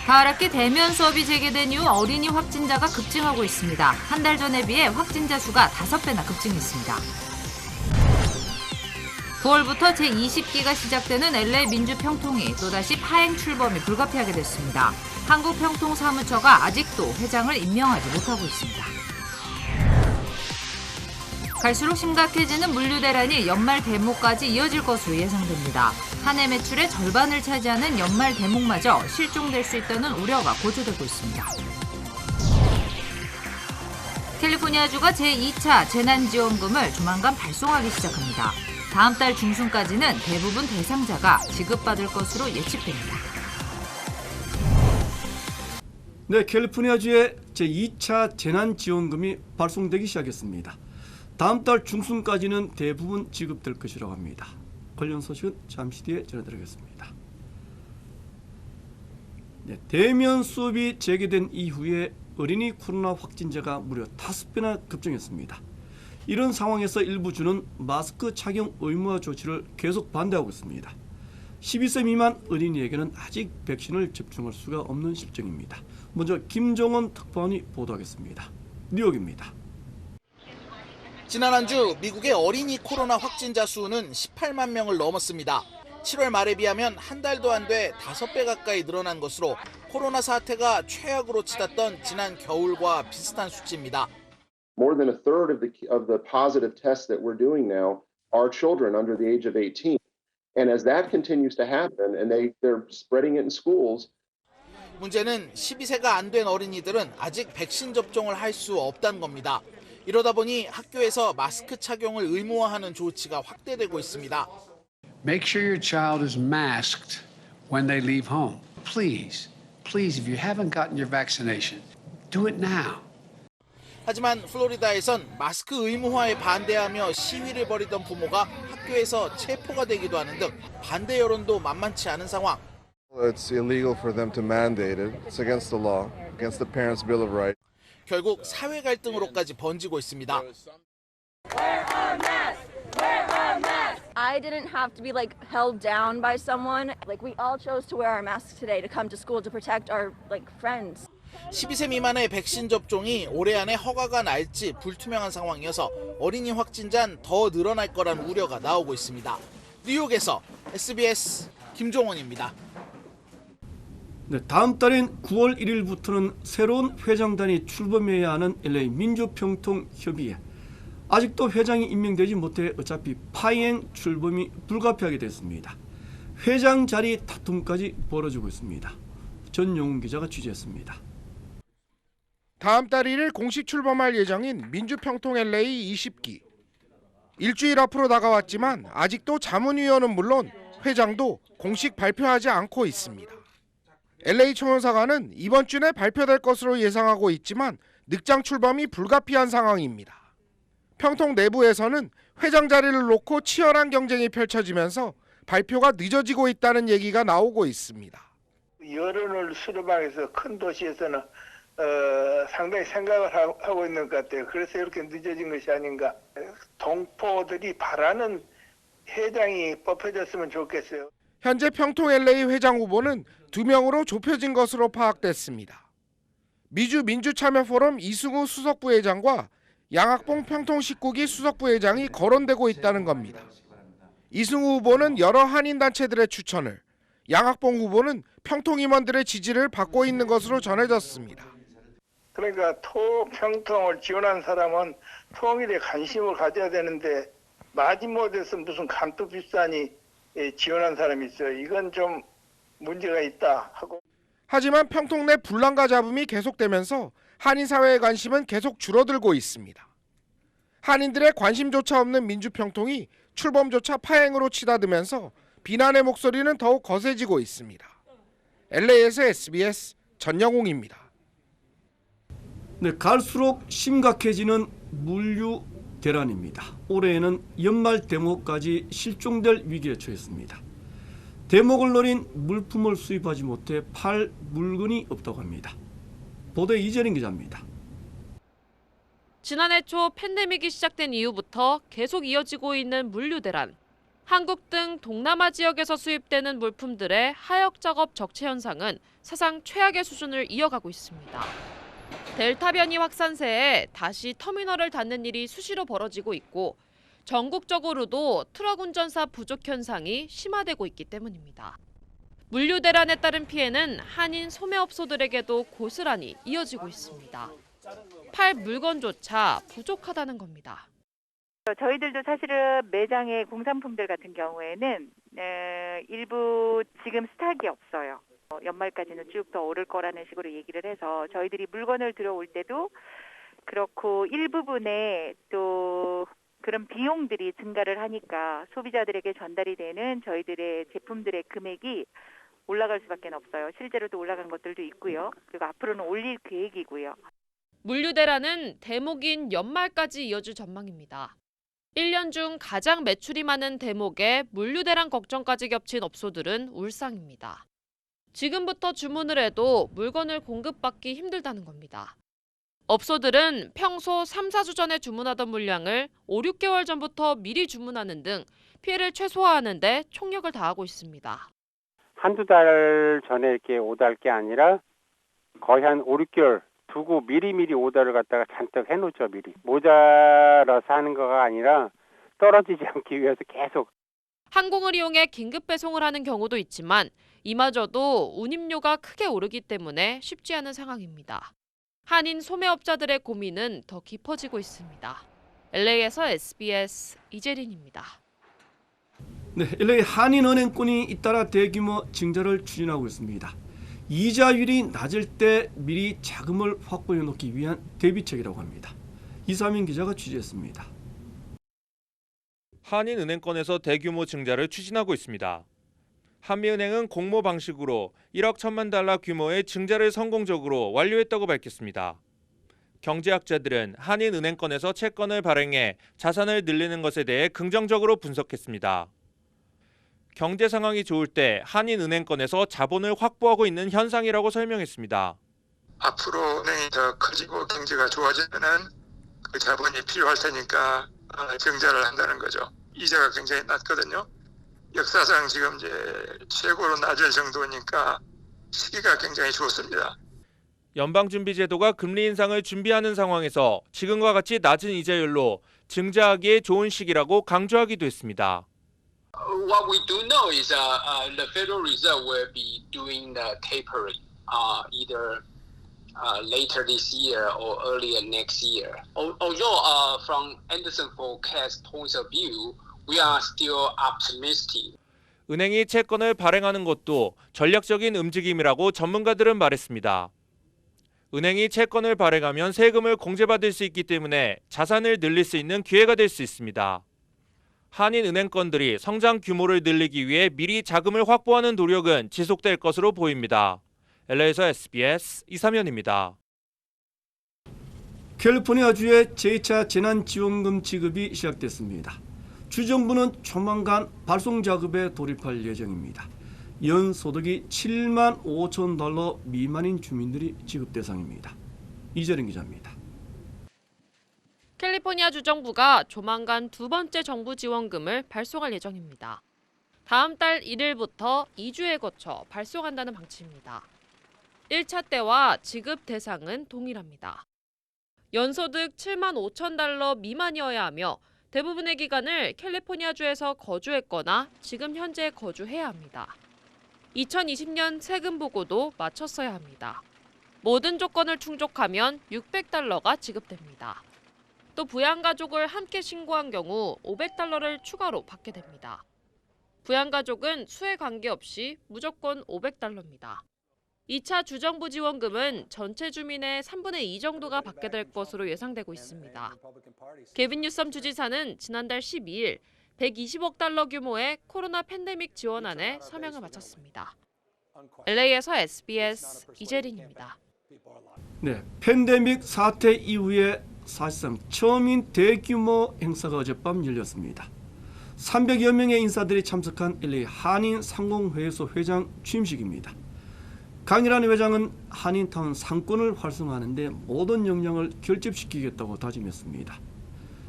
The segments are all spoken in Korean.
가을학기 대면 수업이 재개된 이후 어린이 확진자가 급증하고 있습니다. 한 달 전에 비해 확진자 수가 5배나 급증했습니다. 9월부터 제20기가 시작되는 LA 민주평통이 또다시 파행 출범이 불가피하게 됐습니다. 한국평통사무처가 아직도 회장을 임명하지 못하고 있습니다. 갈수록 심각해지는 물류 대란이 연말 대목까지 이어질 것으로 예상됩니다. 한 해 매출의 절반을 차지하는 연말 대목마저 실종될 수 있다는 우려가 고조되고 있습니다. 캘리포니아주가 제2차 재난지원금을 조만간 발송하기 시작합니다. 다음 달 중순까지는 대부분 대상자가 지급받을 것으로 예측됩니다. 네, 캘리포니아주의 제2차 재난지원금이 발송되기 시작했습니다. 다음 달 중순까지는 대부분 지급될 것이라고 합니다. 관련 소식은 잠시 뒤에 전해드리겠습니다. 네, 대면 수업이 재개된 이후에 어린이 코로나 확진자가 무려 5배나 급증했습니다. 이런 상황에서 일부 주는 마스크 착용 의무화 조치를 계속 반대하고 있습니다. 12세 미만 어린이에게는 아직 백신을 접종할 수가 없는 실정입니다. 먼저 김종원 특파원이 보도하겠습니다. 뉴욕입니다. 지난 한 주 미국의 어린이 코로나 확진자 수는 18만 명을 넘었습니다. 7월 말에 비하면 한 달도 안 돼 5배 가까이 늘어난 것으로 코로나 사태가 최악으로 치닫던 지난 겨울과 비슷한 수치입니다. More than a third of the positive tests that we're doing now are children under the age of 18. And as that continues to happen and they're spreading it in schools. 문제는 12세가 안 된 어린이들은 아직 백신 접종을 할 수 없다는 겁니다. 이러다 보니 학교에서 마스크 착용을 의무화하는 조치가 확대되고 있습니다. Make sure your child is masked when they leave home. Please, if you haven't gotten your vaccination, do it now. 하지만 플로리다에선 마스크 의무화에 반대하며 시위를 벌이던 부모가 학교에서 체포가 되기도 하는 등 반대 여론도 만만치 않은 상황. It's illegal for them to mandate it. It's against the law, against the Parents' Bill of Rights. 결국 사회 갈등으로까지 번지고 있습니다. I didn't have to be held down by someone. We all chose to wear our masks today to come to school to protect our friends. 12세 미만의 백신 접종이 올해 안에 허가가 날지 불투명한 상황이어서 어린이 확진자는 더 늘어날 거란 우려가 나오고 있습니다. 뉴욕에서 SBS 김종원입니다. 네, 다음 달인 9월 1일부터는 새로운 회장단이 출범해야 하는 LA 민주평통협의회. 아직도 회장이 임명되지 못해 어차피 파행 출범이 불가피하게 됐습니다. 회장 자리 다툼까지 벌어지고 있습니다. 전용훈 기자가 취재했습니다. 다음 달 1일 공식 출범할 예정인 민주평통 LA 20기. 일주일 앞으로 다가왔지만 아직도 자문위원은 물론 회장도 공식 발표하지 않고 있습니다. LA 총연사관은 이번 주 내 발표될 것으로 예상하고 있지만 늑장 출범이 불가피한 상황입니다. 평통 내부에서는 회장 자리를 놓고 치열한 경쟁이 펼쳐지면서 발표가 늦어지고 있다는 얘기가 나오고 있습니다. 여론을 수렴하면서 큰 도시에서는 상당히 생각을 하고 있는 것 같아요. 그래서 이렇게 늦어진 것이 아닌가. 동포들이 바라는 회장이 뽑혀졌으면 좋겠어요. 현재 평통 LA 회장 후보는 2명으로 좁혀진 것으로 파악됐습니다. 미주 민주참여포럼 이승우 수석부회장과 양학봉 평통 19기 수석부회장이 거론되고 있다는 겁니다. 이승우 후보는 여러 한인단체들의 추천을, 양학봉 후보는 평통 임원들의 지지를 받고 있는 것으로 전해졌습니다. 그러니까 평통을 지원한 사람은 통일에 관심을 가져야 되는데 마지못해서 무슨 감투 비싸니 지원한 사람이 있어요. 이건 좀 문제가 있다 하고. 하지만 평통 내 분란과 잡음이 계속되면서 한인 사회의 관심은 계속 줄어들고 있습니다. 한인들의 관심조차 없는 민주평통이 출범조차 파행으로 치닫으면서 비난의 목소리는 더욱 거세지고 있습니다. LA에서 SBS 전영웅입니다. 네, 갈수록 심각해지는 물류 대란입니다. 올해에는 연말 대목까지 실종될 위기에 처했습니다. 대목을 노린 물품을 수입하지 못해 팔 물건이 없다고 합니다. 보도에 이재린 기자입니다. 지난해 초 팬데믹이 시작된 이후부터 계속 이어지고 있는 물류 대란. 한국 등 동남아 지역에서 수입되는 물품들의 하역 작업 적체 현상은 사상 최악의 수준을 이어가고 있습니다. 델타 변이 확산세에 다시 터미널을 닫는 일이 수시로 벌어지고 있고 전국적으로도 트럭 운전사 부족 현상이 심화되고 있기 때문입니다. 물류 대란에 따른 피해는 한인 소매업소들에게도 고스란히 이어지고 있습니다. 팔 물건조차 부족하다는 겁니다. 저희들도 사실은 매장의 공산품들 같은 경우에는 일부 지금 스탁이 없어요. 연말까지는 쭉 더 오를 거라는 식으로 얘기를 해서 저희들이 물건을 들어올 때도 그렇고 일부분에 또 그런 비용들이 증가를 하니까 소비자들에게 전달이 되는 저희들의 제품들의 금액이 올라갈 수밖에 없어요. 실제로도 올라간 것들도 있고요. 그리고 앞으로는 올릴 계획이고요. 물류 대란은 대목인 연말까지 이어질 전망입니다. 1년 중 가장 매출이 많은 대목에 물류 대란 걱정까지 겹친 업소들은 울상입니다. 지금부터 주문을 해도 물건을 공급받기 힘들다는 겁니다. 업소들은 평소 3, 4주 전에 주문하던 물량을 5, 6개월 전부터 미리 주문하는 등 피해를 최소화하는 데 총력을 다하고 있습니다. 한두 달 전에 이렇게 오더할 게 아니라 거의 한 5, 6개월 두고 미리미리 오더를 갖다가 잔뜩 해놓죠, 미리. 모자라서 하는 거가 아니라 떨어지지 않기 위해서 계속. 항공을 이용해 긴급 배송을 하는 경우도 있지만 이마저도 운임료가 크게 오르기 때문에 쉽지 않은 상황입니다. 한인 소매업자들의 고민은 더 깊어지고 있습니다. LA에서 SBS 이재린입니다. 네, LA 한인은행권이 잇따라 대규모 증자를 추진하고 있습니다. 이자율이 낮을 때 미리 자금을 확보해 놓기 위한 대비책이라고 합니다. 이사민 기자가 취재했습니다. 한인은행권에서 대규모 증자를 추진하고 있습니다. 한미은행은 공모 방식으로 1억 1천만 달러 규모의 증자를 성공적으로 완료했다고 밝혔습니다. 경제학자들은 한인은행권에서 채권을 발행해 자산을 늘리는 것에 대해 긍정적으로 분석했습니다. 경제 상황이 좋을 때 한인은행권에서 자본을 확보하고 있는 현상이라고 설명했습니다. 앞으로 은행이 더 커지고 경제가 좋아지면은 그 자본이 필요할 테니까 증자를 한다는 거죠. 이자가 굉장히 낮거든요. 역사상 지금 이제 최고로 낮을 정도니까 시기가 굉장히 좋습니다. 연방준비제도가 금리 인상을 준비하는 상황에서 지금과 같이 낮은 이자율로 증자하기에 좋은 시기라고 강조하기도 했습니다. What we do know is the Federal Reserve will be doing the tapering either later this year or earlier next year. Although from Anderson forecast point of view, we are still optimistic. 은행이 채권을 발행하는 것도 전략적인 움직임이라고 전문가들은 말했습니다. 은행이 채권을 발행하면 세금을 공제받을 수 있기 때문에 자산을 늘릴 수 있는 기회가 될 수 있습니다. 한인은행권들이 성장 규모를 늘리기 위해 미리 자금을 확보하는 노력은 지속될 것으로 보입니다. LA에서 SBS 이삼현입니다. 캘리포니아주의 제2차 재난지원금 지급이 시작됐습니다. 주정부는 조만간 발송 작업에 돌입할 예정입니다. 연소득이 7만 5천 달러 미만인 주민들이 지급 대상입니다. 이재린 기자입니다. 캘리포니아 주정부가 조만간 두 번째 정부 지원금을 발송할 예정입니다. 다음 달 1일부터 2주에 거쳐 발송한다는 방침입니다. 1차 때와 지급 대상은 동일합니다. 연소득 7만 5천 달러 미만이어야 하며 대부분의 기간을 캘리포니아주에서 거주했거나 지금 현재 거주해야 합니다. 2020년 세금 보고도 마쳤어야 합니다. 모든 조건을 충족하면 600달러가 지급됩니다. 또 부양가족을 함께 신고한 경우 500달러를 추가로 받게 됩니다. 부양가족은 수에 관계없이 무조건 500달러입니다. 2차 주정부 지원금은 전체 주민의 3분의 2 정도가 받게 될 것으로 예상되고 있습니다. 게빈 뉴섬 주지사는 지난달 12일 120억 달러 규모의 코로나 팬데믹 지원안에 서명을 마쳤습니다. LA에서 SBS 이재린입니다. 네, 팬데믹 사태 이후에 사실상 처음인 대규모 행사가 어젯밤 열렸습니다. 300여 명의 인사들이 참석한 LA 한인 상공회의소 회장 취임식입니다. 강일환 회장은 한인타운 상권을 활성화하는 데 모든 역량을 결집시키겠다고 다짐했습니다.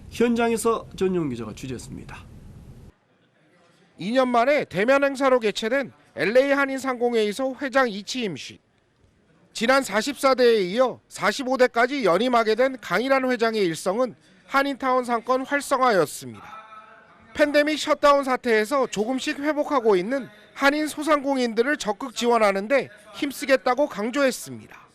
현장에서 전용 기자가 취재했습니다. 2년 만에 대면 행사로 개최된 LA 한인상공회의소 회장 이치임 씨. 지난 44대에 이어 45대까지 연임하게 된 강일한 회장의 일성은 한인타운 상권 활성화였습니다. 팬데믹 셧다운 사태에서 조금씩 회복하고 있는 한인 소상공인들을 적극 지원하는데 힘쓰겠다고 강조했습니다.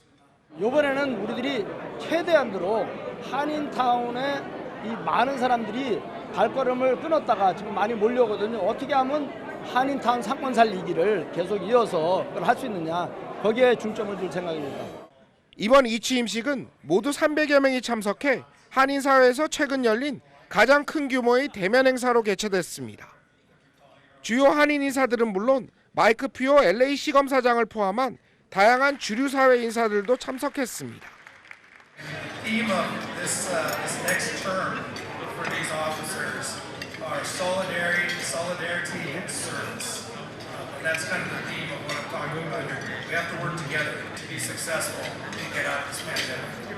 이번에는 우리들이 최대한으로 한인타운에 이 많은 사람들이 발걸음을 끊었다가 지금 많이 몰려오거든요. 어떻게 하면 한인타운 상권 살리기를 계속 이어서 할 수 있느냐, 거기에 중점을 둘 생각입니다. 이번 이취임식은 모두 300여 명이 참석해 한인사회에서 최근 열린 가장 큰 규모의 대면 행사로 개최됐습니다. 주요 한인 인사들은 물론 마이크 퓨어 LA 시검사장을 포함한 다양한 주류 사회 인사들도 참석했습니다. theme of this next term for these officers are solidarity, and service. And that's kind of the theme of what I'm talking about here. We have to work together to be successful and get out of this pandemic.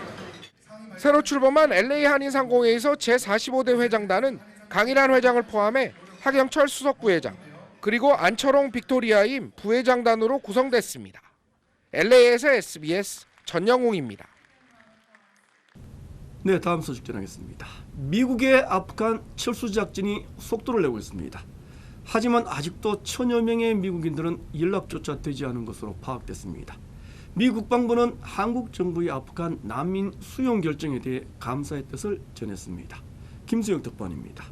새로 출범한 LA 한인상공회의소 제45대 회장단은 강일한 회장을 포함해 하경철 수석부회장, 그리고 안철홍 빅토리아임 부회장단으로 구성됐습니다. LA에서 SBS 전영웅입니다. 네, 다음 소식 전하겠습니다. 미국의 아프간 철수 작전이 속도를 내고 있습니다. 하지만 아직도 1000여 명의 미국인들은 연락조차 되지 않은 것으로 파악됐습니다. 미 국방부는 한국 정부의 아프간 난민 수용 결정에 대해 감사의 뜻을 전했습니다. 김수영 특파원입니다.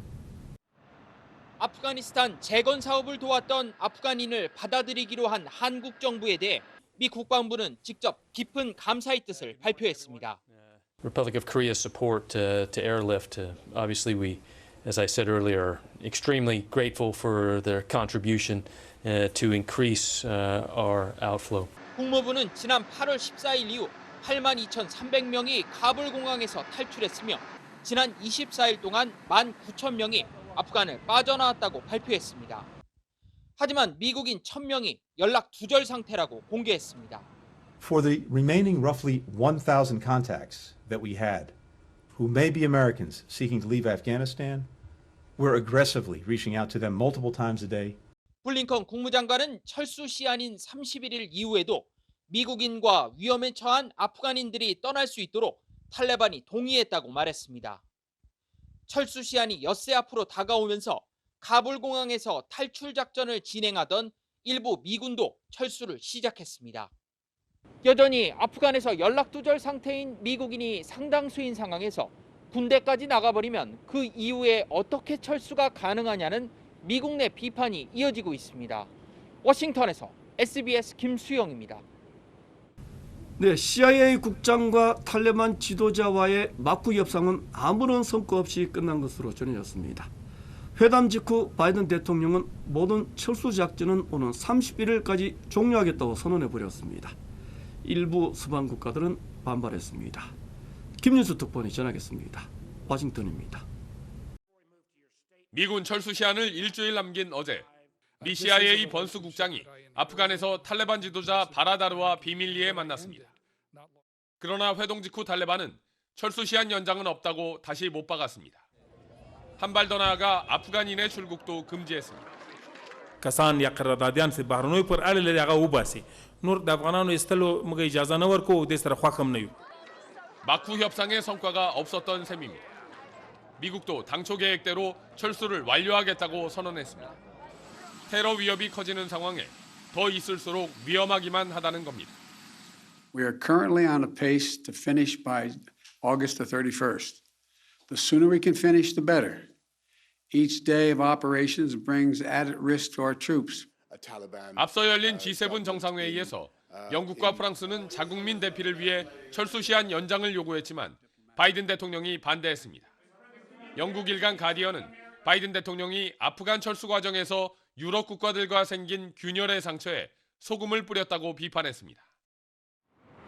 아프가니스탄 재건 사업을 도왔던 아프간인을 받아들이기로 한 한국 정부에 대해 미 국방부는 직접 깊은 감사의 뜻을 발표했습니다. Republic of Korea's support to airlift. Obviously, we, as I said earlier, are extremely grateful for their contribution to increase our outflow. 국무부는 지난 8월 14일 이후 82,300명이 카불 공항에서 탈출했으며 지난 24일 동안 19,000명이 아프간을 빠져나왔다고 발표했습니다. 하지만 미국인 1,000명이 연락 두절 상태라고 공개했습니다. For the remaining roughly 1,000 contacts that we had, who may be Americans seeking to leave Afghanistan, we're aggressively reaching out to them multiple times a day. 블링컨 국무장관은 철수 시한인 31일 이후에도 미국인과 위험에 처한 아프간인들이 떠날 수 있도록 탈레반이 동의했다고 말했습니다. 철수 시한이 엿새 앞으로 다가오면서 카불 공항에서 탈출 작전을 진행하던 일부 미군도 철수를 시작했습니다. 여전히 아프간에서 연락두절 상태인 미국인이 상당수인 상황에서 군대까지 나가버리면 그 이후에 어떻게 철수가 가능하냐는 미국 내 비판이 이어지고 있습니다. 워싱턴에서 SBS 김수영입니다. 네, CIA 국장과 탈레반 지도자와의 막후 협상은 아무런 성과 없이 끝난 것으로 전해졌습니다. 회담 직후 바이든 대통령은 모든 철수 작전은 오는 31일까지 종료하겠다고 선언해버렸습니다. 일부 서방 국가들은 반발했습니다. 김윤수 특파원이 전하겠습니다. 워싱턴입니다. 미군 철수 시한을 일주일 남긴 어제 미 CIA 번스 국장이 아프간에서 탈레반 지도자 바라다르와 비밀리에 만났습니다. 그러나 회동 직후 탈레반은 철수 시한 연장은 없다고 다시 못 박았습니다. 한 발 더 나아가 아프간인의 출국도 금지했습니다. کسان یا قراردادیان چې بهرنوي پر اړه لري هغه وباسي نور د افغانانو ایستلو موږ اجازه نه ورکوو د سره خوښ هم نه یو. 막후 협상의 성과가 없었던 셈입니다. 미국도 당초 계획대로 철수를 완료하겠다고 선언했습니다. 테러 위협이 커지는 상황에 더 있을수록 위험하기만 하다는 겁니다. We are currently on a pace to finish by August the 31st. The sooner we can finish, the better. Each day of operations brings added risk to our troops. 앞서 열린 G7 정상회의에서 영국과 프랑스는 자국민 대피를 위해 철수 시한 연장을 요구했지만 바이든 대통령이 반대했습니다. 영국 일간 가디언은 바이든 대통령이 아프간 철수 과정에서 유럽 국가들과 생긴 균열의 상처에 소금을 뿌렸다고 비판했습니다.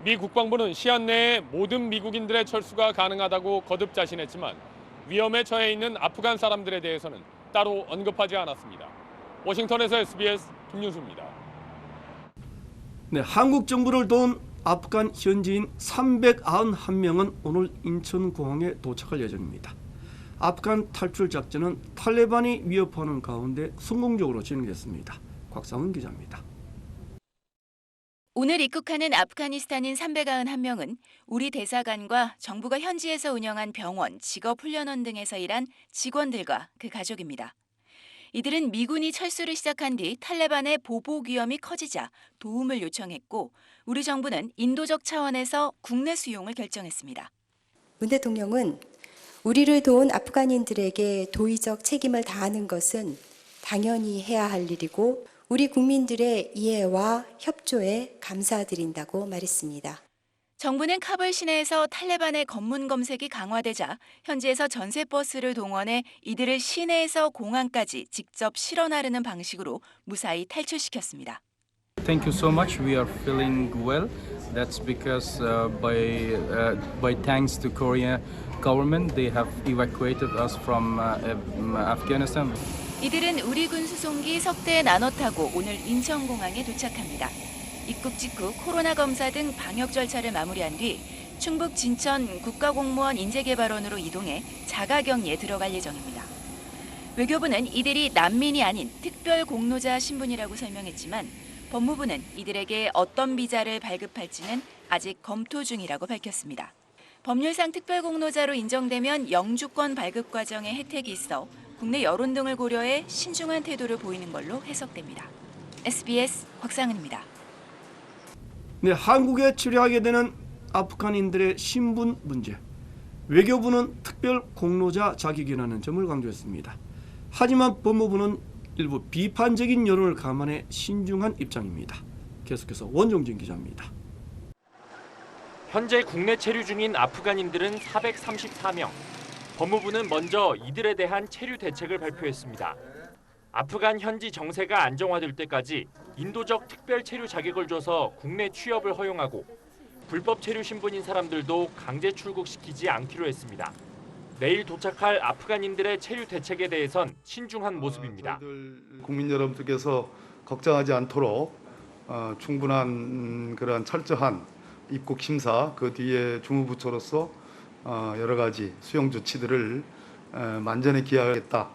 미 국방부는 시한 내에 모든 미국인들의 철수가 가능하다고 거듭 자신했지만 위험에 처해 있는 아프간 사람들에 대해서는 따로 언급하지 않았습니다. 워싱턴에서 SBS 김윤수입니다. 네, 한국 정부를 도운 아프간 현지인 391명은 오늘 인천공항에 도착할 예정입니다. 아프간 탈출 작전은 탈레반이 위협하는 가운데 성공적으로 진행됐습니다. 곽상은 기자입니다. 오늘 입국하는 아프가니스탄인 391명은 우리 대사관과 정부가 현지에서 운영한 병원, 직업훈련원 등에서 일한 직원들과 그 가족입니다. 이들은 미군이 철수를 시작한 뒤 탈레반의 보복 위험이 커지자 도움을 요청했고 우리 정부는 인도적 차원에서 국내 수용을 결정했습니다. 문 대통령은 우리를 도운 아프간인들에게 도의적 책임을 다하는 것은 당연히 해야 할 일이고 우리 국민들의 이해와 협조에 감사드린다고 말했습니다. 정부는 카불 시내에서 탈레반의 검문 검색이 강화되자 현지에서 전세버스를 동원해 이들을 시내에서 공항까지 직접 실어 나르는 방식으로 무사히 탈출시켰습니다. Thank you so much. We are feeling well. That's because by thanks to Korea government, they have evacuated us from Afghanistan. 이들은 우리 군 수송기 석대에 나눠 타고 오늘 인천공항에 도착합니다. 입국 직후 코로나 검사 등 방역 절차를 마무리한 뒤 충북 진천 국가공무원 인재개발원으로 이동해 자가격리에 들어갈 예정입니다. 외교부는 이들이 난민이 아닌 특별공로자 신분이라고 설명했지만 법무부는 이들에게 어떤 비자를 발급할지는 아직 검토 중이라고 밝혔습니다. 법률상 특별공로자로 인정되면 영주권 발급 과정에 혜택이 있어 국내 여론 등을 고려해 신중한 태도를 보이는 걸로 해석됩니다. SBS 곽상은입니다. 네, 한국에 체류하게 되는 아프간인들의 신분 문제. 외교부는 특별 공로자 자격이라는 점을 강조했습니다. 하지만 법무부는 일부 비판적인 여론을 감안해 신중한 입장입니다. 계속해서 원종진 기자입니다. 현재 국내 체류 중인 아프간인들은 434명. 법무부는 먼저 이들에 대한 체류 대책을 발표했습니다. 아프간 현지 정세가 안정화될 때까지 인도적 특별 체류 자격을 줘서 국내 취업을 허용하고 불법 체류 신분인 사람들도 강제 출국시키지 않기로 했습니다. 내일 도착할 아프간인들의 체류 대책에 대해선 신중한 모습입니다. 국민 여러분들께서 걱정하지 않도록 충분한 그런 철저한 입국 심사, 그 뒤에 주무부처로서 여러 가지 수용 조치들을 만전에 기하겠다.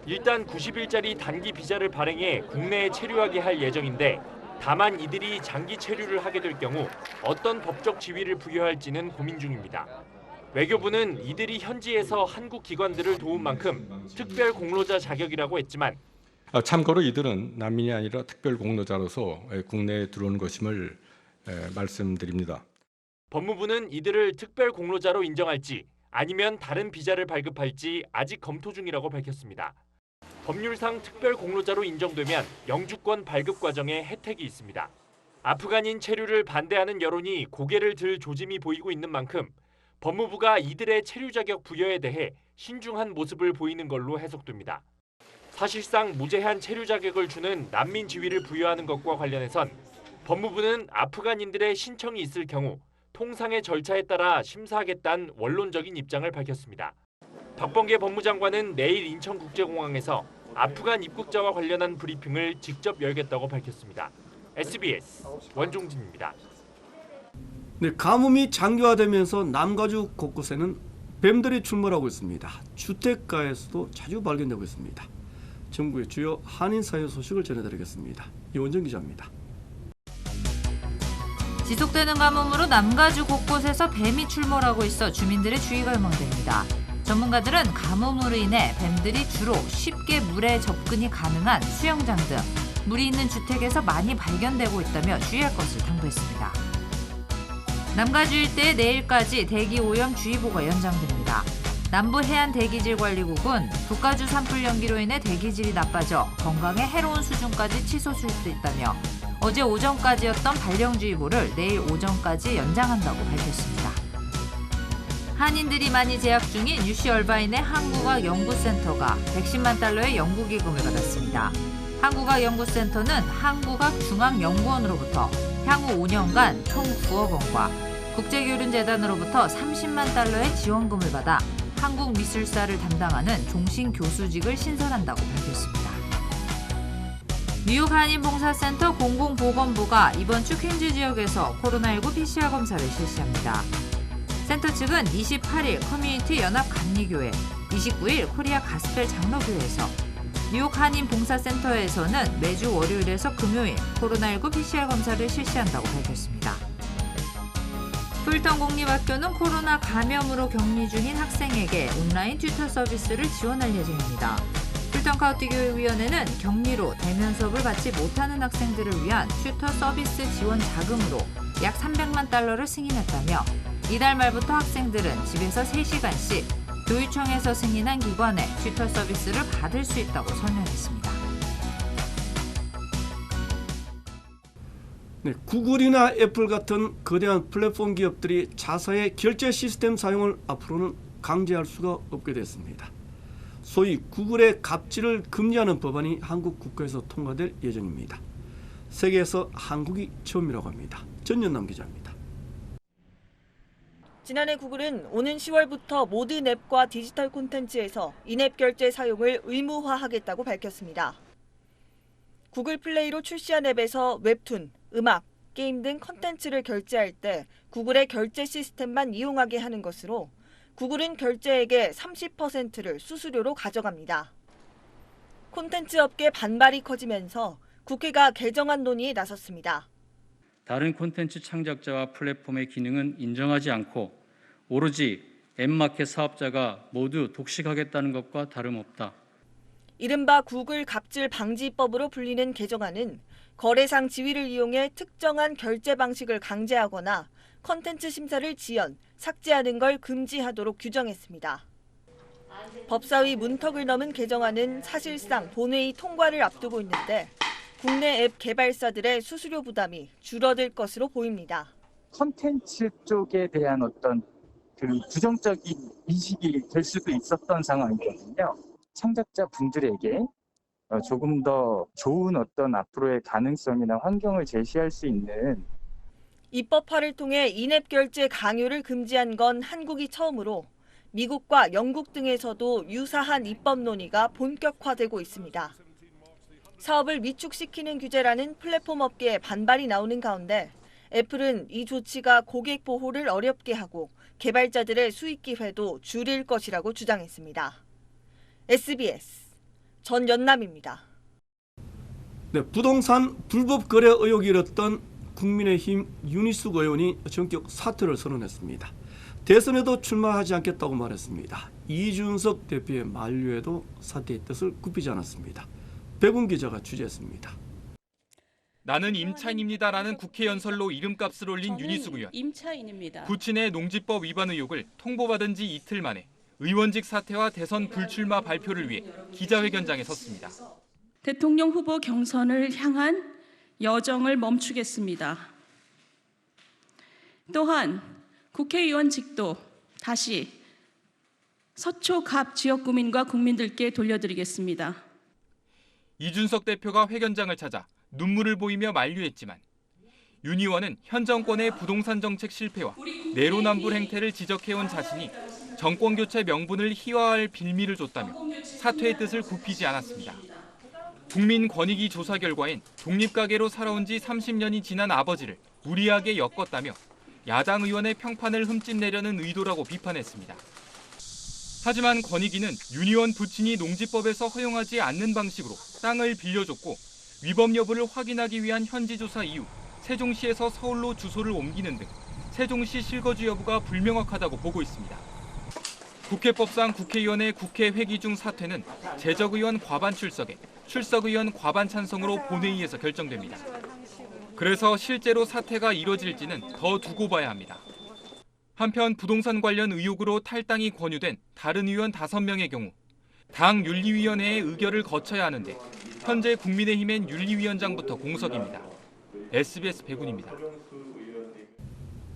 일단 90일짜리 단기 비자를 발행해 국내에 체류하게 할 예정인데 다만 이들이 장기 체류를 하게 될 경우 어떤 법적 지위를 부여할지는 고민 중입니다. 외교부는 이들이 현지에서 한국 기관들을 도운 만큼 특별 공로자 자격이라고 했지만 참고로 이들은 난민이 아니라 특별 공로자로서 국내에 들어오는 것임을 말씀드립니다. 법무부는 이들을 특별 공로자로 인정할지 아니면 다른 비자를 발급할지 아직 검토 중이라고 밝혔습니다. 법률상 특별 공로자로 인정되면 영주권 발급 과정에 혜택이 있습니다. 아프간인 체류를 반대하는 여론이 고개를 들 조짐이 보이고 있는 만큼 법무부가 이들의 체류 자격 부여에 대해 신중한 모습을 보이는 걸로 해석됩니다. 사실상 무제한 체류 자격을 주는 난민 지위를 부여하는 것과 관련해선 법무부는 아프간인들의 신청이 있을 경우 통상의 절차에 따라 심사하겠다는 원론적인 입장을 밝혔습니다. 박범계 법무장관은 내일 인천국제공항에서 아프간 입국자와 관련한 브리핑을 직접 열겠다고 밝혔습니다. SBS 원종진입니다. 네, 가뭄이 장기화되면서 남가주 곳곳에는 뱀들이 출몰하고 있습니다. 주택가에서도 자주 발견되고 있습니다. 전국의 주요 한인 사회 소식을 전해드리겠습니다. 이원정 기자입니다. 지속되는 가뭄으로 남가주 곳곳에서 뱀이 출몰하고 있어 주민들의 주의가 요망됩니다. 전문가들은 가뭄으로 인해 뱀들이 주로 쉽게 물에 접근이 가능한 수영장 등 물이 있는 주택에서 많이 발견되고 있다며 주의할 것을 당부했습니다. 남가주 일대에 내일까지 대기오염주의보가 연장됩니다. 남부 해안 대기질 관리국은 북가주 산불 연기로 인해 대기질이 나빠져 건강에 해로운 수준까지 치솟을 수 있다며 어제 오전까지였던 발령주의보를 내일 오전까지 연장한다고 밝혔습니다. 한인들이 많이 재학 중인 UC 얼바인의 한국학 연구센터가 110만 달러의 연구기금을 받았습니다. 한국학 연구센터는 한국학중앙연구원으로부터 향후 5년간 총 9억 원과 국제교류재단으로부터 30만 달러의 지원금을 받아 한국미술사를 담당하는 종신교수직을 신설한다고 밝혔습니다. 뉴욕 한인봉사센터 공공보건부가 이번 주 퀸즈 지역에서 코로나19 PCR 검사를 실시합니다. 센터 측은 28일 커뮤니티 연합감리교회 29일 코리아 가스펠 장로교회에서, 뉴욕 한인 봉사센터에서는 매주 월요일에서 금요일 코로나19 PCR 검사를 실시한다고 밝혔습니다. 풀턴 공립학교는 코로나 감염으로 격리 중인 학생에게 온라인 튜터 서비스를 지원할 예정입니다. 풀턴 카운티 교육위원회는 격리로 대면 수업을 받지 못하는 학생들을 위한 튜터 서비스 지원 자금으로 약 300만 달러를 승인했다며, 이달 말부터 학생들은 집에서 3시간씩 교육청에서 승인한 기관에 튜터 서비스를 받을 수 있다고 설명했습니다. 네, 구글이나 애플 같은 거대한 플랫폼 기업들이 자사의 결제 시스템 사용을 앞으로는 강제할 수가 없게 됐습니다. 소위 구글의 갑질을 금지하는 법안이 한국 국회에서 통과될 예정입니다. 세계에서 한국이 처음이라고 합니다. 전연남 기자입니다. 지난해 구글은 오는 10월부터 모든 앱과 디지털 콘텐츠에서 인앱 결제 사용을 의무화하겠다고 밝혔습니다. 구글 플레이로 출시한 앱에서 웹툰, 음악, 게임 등 콘텐츠를 결제할 때 구글의 결제 시스템만 이용하게 하는 것으로 구글은 결제액의 30%를 수수료로 가져갑니다. 콘텐츠 업계 반발이 커지면서 국회가 개정안 논의에 나섰습니다. 다른 콘텐츠 창작자와 플랫폼의 기능은 인정하지 않고 오로지 앱마켓 사업자가 모두 독식하겠다는 것과 다름없다. 이른바 구글 갑질 방지법으로 불리는 개정안은 거래상 지위를 이용해 특정한 결제 방식을 강제하거나 콘텐츠 심사를 지연, 삭제하는 걸 금지하도록 규정했습니다. 법사위 문턱을 넘은 개정안은 사실상 본회의 통과를 앞두고 있는데 국내 앱 개발사들의 수수료 부담이 줄어들 것으로 보입니다. 콘텐츠 쪽에 대한 어떤 그 부정적인 인식이 될 수도 있었던 상황이거든요. 창작자 분들에게 조금 더 좋은 어떤 앞으로의 가능성이나 환경을 제시할 수 있는 입법화를 통해 인앱 결제 강요를 금지한 건 한국이 처음으로 미국과 영국 등에서도 유사한 입법 논의가 본격화되고 있습니다. 사업을 위축시키는 규제라는 플랫폼 업계의 반발이 나오는 가운데 애플은 이 조치가 고객 보호를 어렵게 하고 개발자들의 수익 기회도 줄일 것이라고 주장했습니다. SBS 전연남입니다. 네, 부동산 불법 거래 의혹이 일었던 국민의힘 윤희숙 의원이 전격 사퇴를 선언했습니다. 대선에도 출마하지 않겠다고 말했습니다. 이준석 대표의 만류에도 사퇴의 뜻을 굽히지 않았습니다. 백운 기자가 취재했습니다. 나는 임차인입니다라는 국회 연설로 이름값을 올린 윤희숙 의원. 임차인입니다. 부친의 농지법 위반 의혹을 통보받은 지 이틀 만에 의원직 사퇴와 대선 불출마 발표를 위해 기자회견장에 섰습니다. 대통령 후보 경선을 향한 여정을 멈추겠습니다. 또한 국회의원직도 다시 서초 갑 지역구민과 국민들께 돌려드리겠습니다. 이준석 대표가 회견장을 찾아 눈물을 보이며 만류했지만 윤 의원은 현 정권의 부동산 정책 실패와 내로남불 행태를 지적해온 자신이 정권 교체 명분을 희화화할 빌미를 줬다며 사퇴의 뜻을 굽히지 않았습니다. 국민권익위 조사 결과엔 독립가게로 살아온 지 30년이 지난 아버지를 무리하게 엮었다며 야당 의원의 평판을 흠집내려는 의도라고 비판했습니다. 하지만 권익위는 윤 의원 부친이 농지법에서 허용하지 않는 방식으로 땅을 빌려줬고 위법 여부를 확인하기 위한 현지조사 이후 세종시에서 서울로 주소를 옮기는 등 세종시 실거주 여부가 불명확하다고 보고 있습니다. 국회법상 국회의원의 국회 회기 중 사퇴는 재적의원 과반 출석에 출석의원 과반 찬성으로 본회의에서 결정됩니다. 그래서 실제로 사퇴가 이뤄질지는 더 두고 봐야 합니다. 한편 부동산 관련 의혹으로 탈당이 권유된 다른 의원 5명의 경우 당 윤리위원회의 의결을 거쳐야 하는데 현재 국민의힘엔 윤리위원장부터 공석입니다. SBS 백운입니다.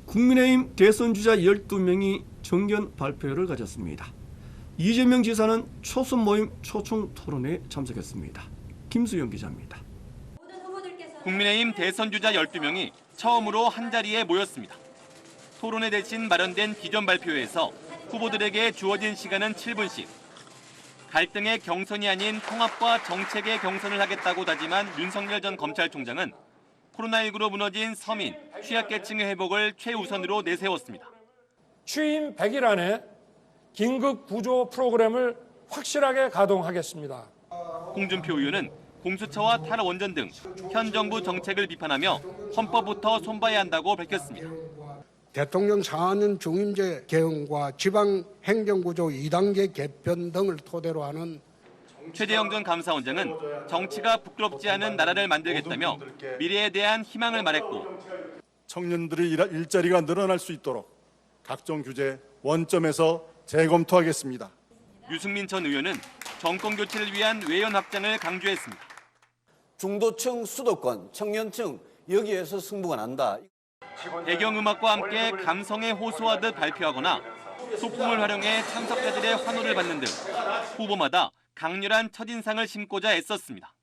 국민의힘 대선 주자 12명이 정견 발표를 가졌습니다. 이재명 지사는 초선 모임 초청 토론회에 참석했습니다. 김수영 기자입니다. 국민의힘 대선 주자 12명이 처음으로 한자리에 모였습니다. 토론회 대신 마련된 기존 발표회에서 후보들에게 주어진 시간은 7분씩. 갈등의 경선이 아닌 통합과 정책의 경선을 하겠다고 다짐한 윤석열 전 검찰총장은 코로나19로 무너진 서민, 취약계층의 회복을 최우선으로 내세웠습니다. 취임 100일 안에 긴급 구조 프로그램을 확실하게 가동하겠습니다. 홍준표 의원은 공수처와 탈원전 등 현 정부 정책을 비판하며 헌법부터 손봐야 한다고 밝혔습니다. 대통령 상하년 중임제 개헌과 지방행정구조 2단계 개편 등을 토대로 하는 최재형 전 감사원장은 정치가 부끄럽지 않은 나라를 만들겠다며 미래에 대한 희망을 말했고 청년들의 일자리가 늘어날 수 있도록 각종 규제 원점에서 재검토하겠습니다. 유승민 전 의원은 정권 교체를 위한 외연 확장을 강조했습니다. 중도층, 수도권, 청년층 여기에서 승부가 난다. 배경음악과 함께 감성에 호소하듯 발표하거나 소품을 활용해 참석자들의 환호를 받는 등 후보마다 강렬한 첫인상을 심고자 애썼습니다.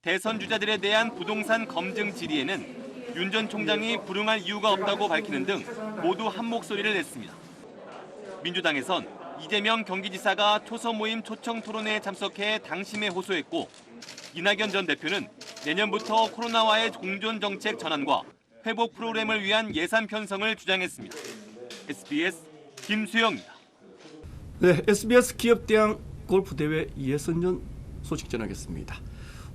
대선 주자들에 대한 부동산 검증 질의에는 윤 전 총장이 불응할 이유가 없다고 밝히는 등 모두 한 목소리를 냈습니다. 민주당에선 이재명 경기지사가 초선 모임 초청 토론회에 참석해 당심에 호소했고 이낙연 전 대표는 내년부터 코로나와의 공존 정책 전환과 회복 프로그램을 위한 예산 편성을 주장했습니다. SBS 김수영입니다. 네, SBS 기업대항 골프대회 예선전 소식 전하겠습니다.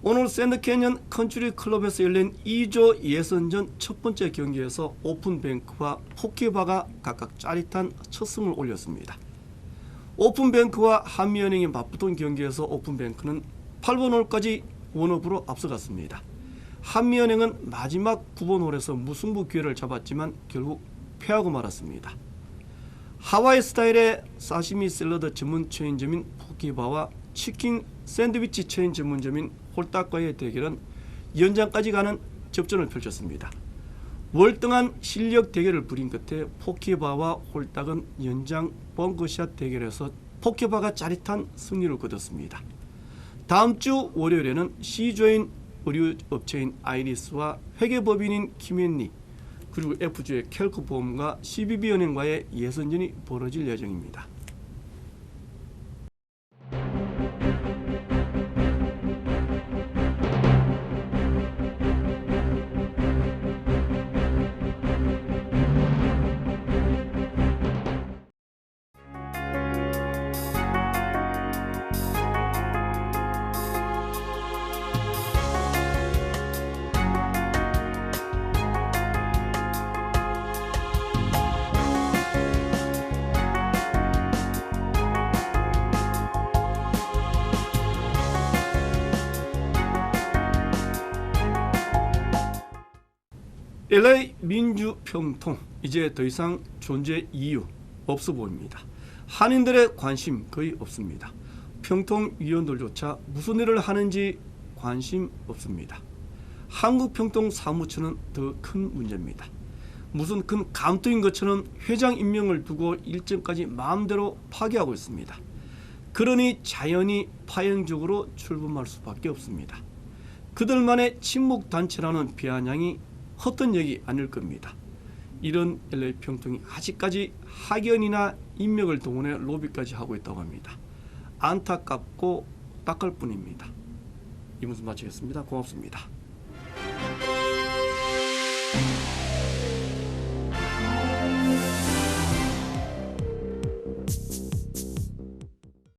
오늘 샌드캐년 컨트리 클럽에서 열린 2조 예선전 첫 번째 경기에서 오픈뱅크와 포케바가 각각 짜릿한 첫 승을 올렸습니다. 오픈뱅크와 한미은행이 맞붙은 경기에서 오픈뱅크는 8번 홀까지 원업으로 앞서갔습니다. 한미은행은 마지막 9번 홀에서 무승부 기회를 잡았지만 결국 패하고 말았습니다. 하와이 스타일의 사시미 샐러드 전문 체인점인 포케바와 치킨 샌드위치 체인 전문점인 홀딱과의 대결은 연장까지 가는 접전을 펼쳤습니다. 월등한 실력 대결을 벌인 끝에 포케바와 홀딱은 연장 벙커샷 대결에서 포케바가 짜릿한 승리를 거뒀습니다. 다음 주 월요일에는 C조인 의류업체인 아이리스와 회계법인인 김앤리 그리고 F주의 켈코보험과 CBB은행과의 예선전이 벌어질 예정입니다. LA 민주평통 이제 더 이상 존재 이유 없어 보입니다. 한인들의 관심 거의 없습니다. 평통위원들조차 무슨 일을 하는지 관심 없습니다. 한국평통 사무처는 더 큰 문제입니다. 무슨 큰 감투인 것처럼 회장 임명을 두고 일정까지 마음대로 파기하고 있습니다. 그러니 자연히 파행적으로 출범할 수밖에 없습니다. 그들만의 친목단체라는 비아냥이 헛된 얘기 아닐 겁니다. 이런 LA 평통이 아직까지 학연이나 인맥을 동원해 로비까지 하고 있다고 합니다. 안타깝고 딱할 뿐입니다. 이 문서 마치겠습니다. 고맙습니다.